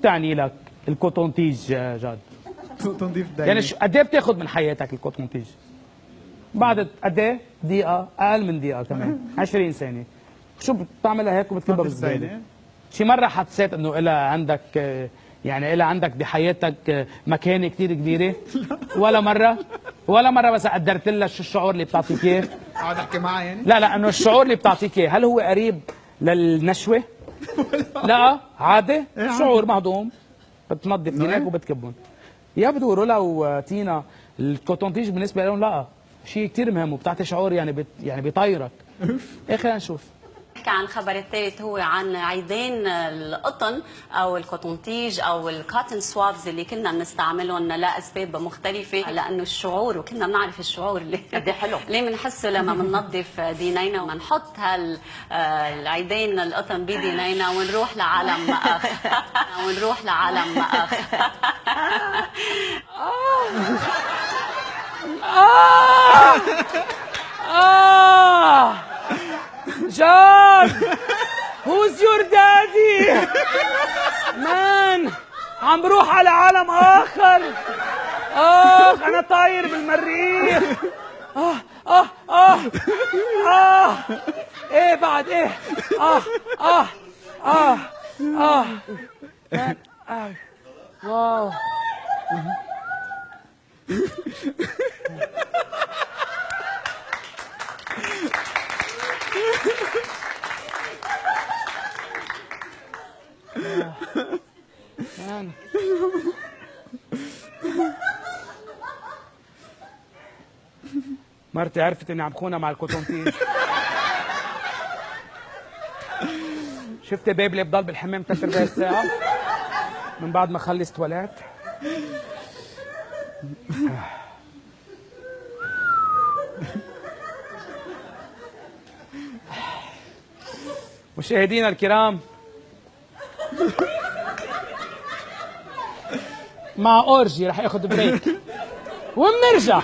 بتعني لك الكوتونتيج جاد؟ تنظيف دايري. يعني قد ايه بتاخذ من حياتك الكوتونتيج؟ بعد قد ايه؟ دقيقة، أقل من دقيقة كمان، 20 ثانية. شو بتعملها هيك وبتكبها بالزبالة؟ شي مرة حسيت إنه إلها عندك يعني إلها عندك بحياتك مكانة كثير كبيرة؟ ولا مرة؟ ولا مرة بس قدرت لها شو الشعور اللي بتعطيك إياه؟ اقعد احكي معها يعني؟ لا إنه الشعور اللي بتعطيك إياه، هل هو قريب للنشوة؟ لا عادي، شعور مهضوم، بتنظف دينك وبتكبهم. يبدو رولا وتينا الكوتونتيج بالنسبة لهم لا شيء كثير مهم وبتعطي شعور يعني يعني بيطيرك. ايه خلينا نشوف. نحكي عن الخبر الثالث، هو عن عيدين القطن او الكوتونتيج او الكاتن سوابز اللي كنا بنستعملهم لاسباب مختلفه، لانه الشعور، وكنا بنعرف الشعور اللي قد حلو اللي بنحسه لما بننظف دينينا وبنحط العيدين القطن بدينينا ونروح لعالم اخر. ونروح لعالم اخر. جاد who's your daddy مان، عم بروح على عالم اخر. انا طاير بالمريخ. ايه بعد ايه؟ مان. واو. مرتي عرفت اني عم خونها مع الكوتونتيج. شفت بيب اللي بضل بالحمام 3/4 ساعة من بعد ما خلص تواليت. مشاهدينا الكرام، مع اورجي رح اخذ بريك وبنرجع.